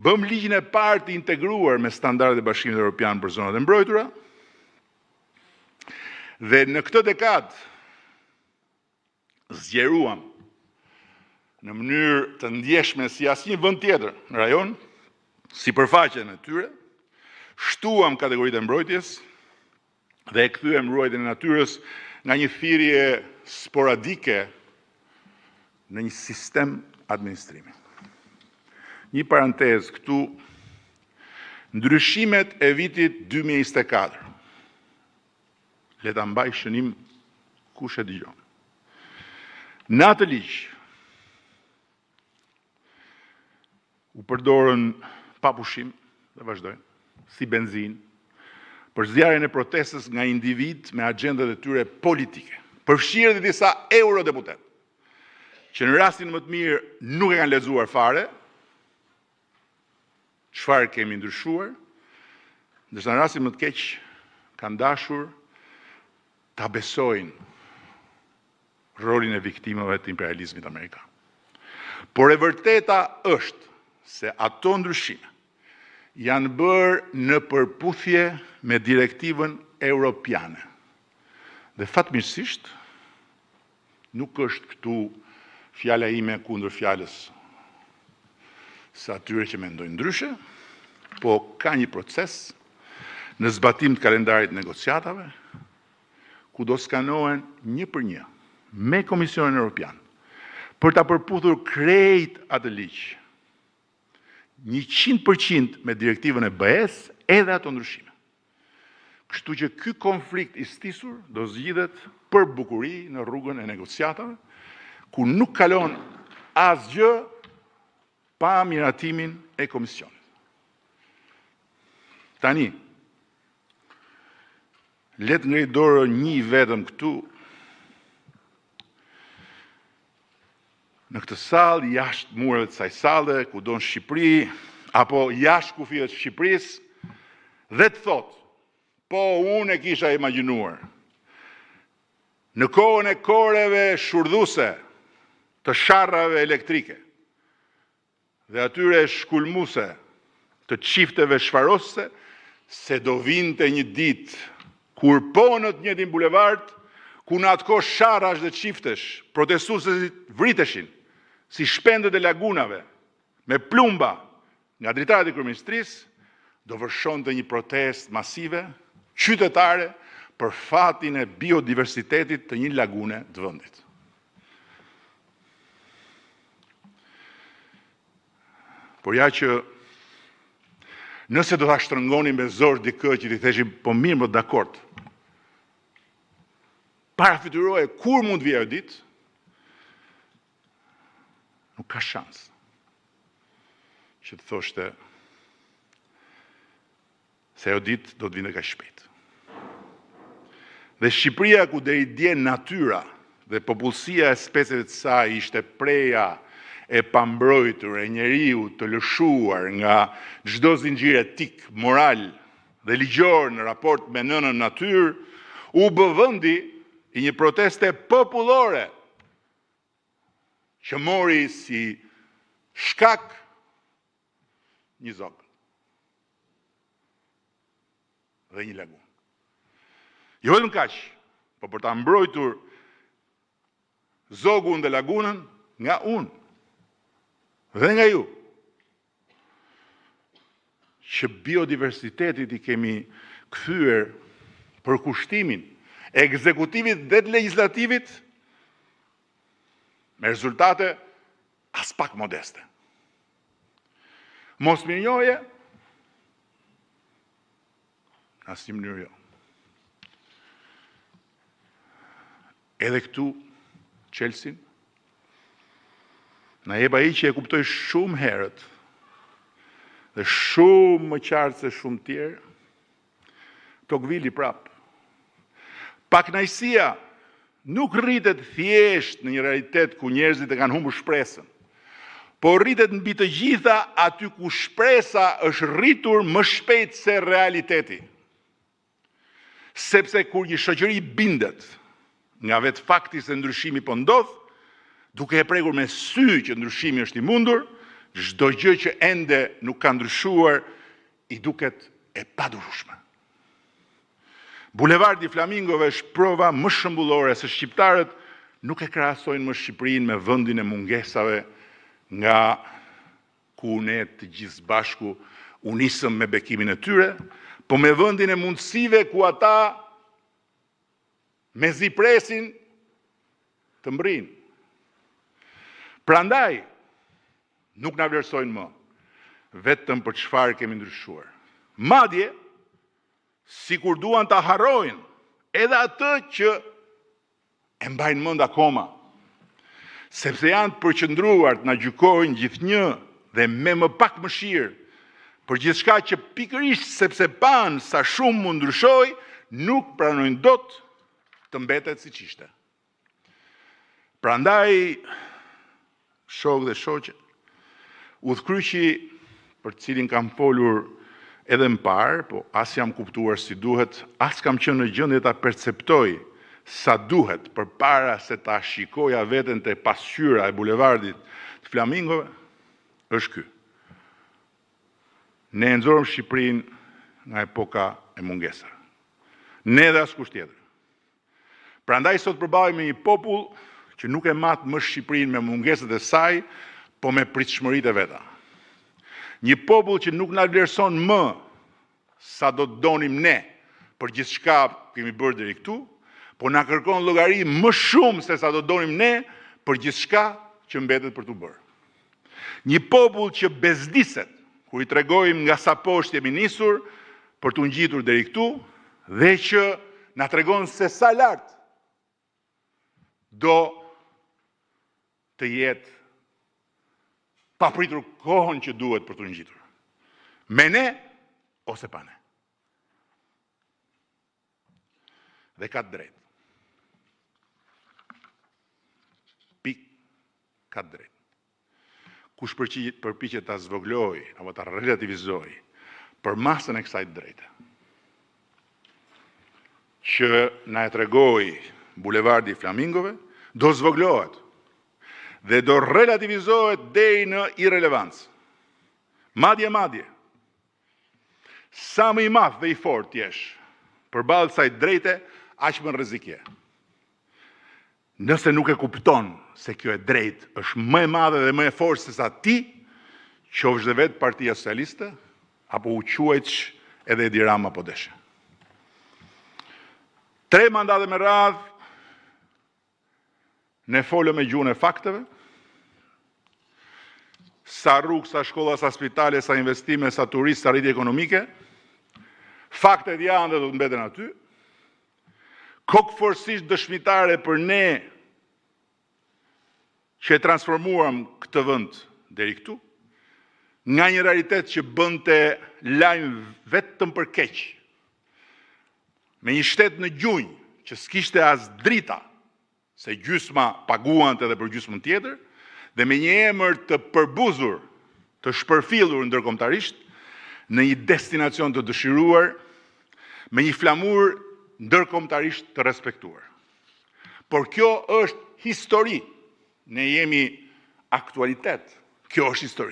Bëm ligjin e parë të integruar me standardet e Bashkimit Evropian për zonat e mbrojtura. Dhe në këtë dekadë zgjeruam në mënyrë të ndjeshme si asnjë vend tjetër në rajon, sipërfaqen e tyre, shtuam kategoritë e mbrojtjes dhe e kthyem ruajtjen e natyrës nga një thirrje sporadike në një sistem administrimi. Një parantezë këtu, ndryshimet e vitit 2024. Le ta mbaj shënim kush e dëgjon. Në atë ligj u përdorën pa pushim, dhe vazhdojnë, si benzinë, për zjarrin e protestës nga individ me agjendat e tyre politike, përfshirë dhe disa eurodeputet, që në rastin më të mirë nuk e kanë lexuar fare çfarë kemi ndryshuar, ndërsa në rastin më të keq kanë dashur ta besojnë rolin e viktimave të imperializmit amerikan. Por e vërteta është se ato ndryshime janë bërë në përputhje me direktivën europiane. Dhe fatmirësisht, nuk është këtu fjala ime kundër fjalës së atyre që mendojnë ndryshe, po ka një proces në zbatim të kalendarit negociatave, ku do skanohen një për një me Komisionin Evropian për ta përputhur krejt atë ligj 100% me direktivën e BE-s edhe ato ndryshime. Kështu që ky konflikt i stisur do zgjidhet për bukuri në rrugën e negociatave, ku nuk kalon asgjë pa miratimin e Komisionit. Tani, let ngrej dorë një vetëm këtu, në këtë sallë, jashtë mureve të kësaj salle, kudo në Shqipëri, apo jashtë kufive të Shqipërisë, dhe të thotë, po unë e kisha imagjinuar, në kohën e koreve shurdhuse të sharrave elektrike dhe atyre shkulmuse të çifteve shfarose, se do vinte një ditë kur po në të njëjtin bulevard, ku në atë kohë sharrash dhe çiftesh protestuesit vriteshin si shpendët e lagunave me plumba nga dritarët e kryeministrisë, do vërshonte një protestë masive qytetare për fatin e biodiversitetit të një lagune të vendit. Por ja që nëse do ta shtrëngonin me zor dikë që t'i theshim po mirë më dakord, parafituroje kur mund vijë ajo ditë, nuk ka shans që të thoshte se ajo ditë do të vinte kaq shpejt. Dhe Shqipëria, ku deri dje natyra dhe popullsia e speceve të saj ishte preja e pambrojtur e njeriu të lëshuar nga çdo zinxhir etik, moral dhe ligjor në raport me nënën natyrë, u bë vendi i një proteste popullore që mori si shkak një zog dhe një lagun. Jo vetëm kaq, po për ta mbrojtur zogun dhe lagunën nga unë dhe nga ju, që biodiversitetit i kemi kthyer për kushtimin e ekzekutivit dhe të legjislativit me rezultate as pak modeste. Mos mirënjohje, në asnjë mënyrë jo. Edhe këtu, Chelsea, na jep ai që e kuptoj shumë herët dhe shumë më qartë se shumë tjerë, Tocqueville prap. Pakënaqësia nuk rritet thjesht në një realitet ku njerëzit e kanë humbur shpresën, por rritet mbi të gjitha aty ku shpresa është rritur më shpejt se realiteti. Sepse kur një shoqëri bindet nga vetë fakti se ndryshimi po ndodh, duke e prekur me sy që ndryshimi është i mundur, çdo gjë që ende nuk ka ndryshuar i duket e padurueshme. Bulevardi Flamingove është prova më shëmbullore se shqiptarët nuk e krahasojnë më Shqipërinë me vendin e mungesave nga ku ne të gjithë bashku u nisëm me bekimin e tyre, po me vendin e mundësive ku ata mezi presin të mbrin. Prandaj nuk na vlerësojnë më, vetëm për çfarë kemi ndryshuar. Madje, sikur duan ta harrojnë edhe atë që e mbajnë mend akoma, sepse janë të përqendruar të na gjykojnë gjithnjë dhe me më pak mëshirë për gjithçka që pikërisht sepse pan sa shumë mund ndryshoj, nuk pranojnë dot të mbetet siç ishte. Prandaj, shokë dhe shoqe, udhkryqi për cilin kam folur edhe më parë, po as jam kuptuar si duhet, as kam qenë në gjendje ta perceptoj sa duhet përpara se ta shikoja veten te pasqyra e bulevardit të Flamingove, është ky. Ne e nxorëm Shqipërinë nga epoka e mungesave. Ne dhe askush tjetër. Prandaj sot përballemi me një popull që nuk e mat më Shqipërinë me mungesat e saj, po me pritshmëritë e veta. Një popull që nuk na vlerëson më sa do të donim ne për gjithçka kemi bërë deri këtu, po na kërkon llogari më shumë se sa do donim ne për gjithçka që mbetet për t'u bërë. Një popull që bezdiset kur i tregojmë nga sa poshtë jemi nisur për t'u ngjitur deri këtu dhe që na tregon se sa lart do të jetë papritur kohën që duhet për t'u ngjitur. Me ne ose pa ne. Dhe ka drejt. Pik, ka drejt. Kush përpiqet ta zvogloj apo ta relativizoj për masën e kësaj drejte, që na e tregoi bulevardi Flamingove, do zvoglohet dhe do relativizohet deri në irrelevancë. Madje, sa më i madh dhe i fortë jesh përballë kësaj drejte, aq më rrezikje. Nëse nuk e kupton se kjo e drejtë është më e madhe dhe më e fortë se sa ti, qofsh dhe vetë Partia Socialiste, apo u quajtsh edhe Edi Rama po deshe. 3 mandate me radhë, ne folëm me gjuhën e fakteve, sa rrugë, sa shkolla, sa spitale, sa investime, sa turistë, sa rritje ekonomike, faktet janë dhe do të mbeten aty, kokëforësisht dëshmitare për ne që e transformuam këtë vend deri këtu, nga një realitet që bënte lajm vetëm për keq, me një shtet në gjunjë që s'kishte as drita, se gjysma paguante edhe për gjysmën tjetër, dhe me një emër të përbuzur, të shpërfillur ndërkombëtarisht, në një destinacion të dëshiruar, me një flamur ndërkombëtarisht të respektuar. Por kjo është histori. Ne jemi aktualitet. Kjo është histori.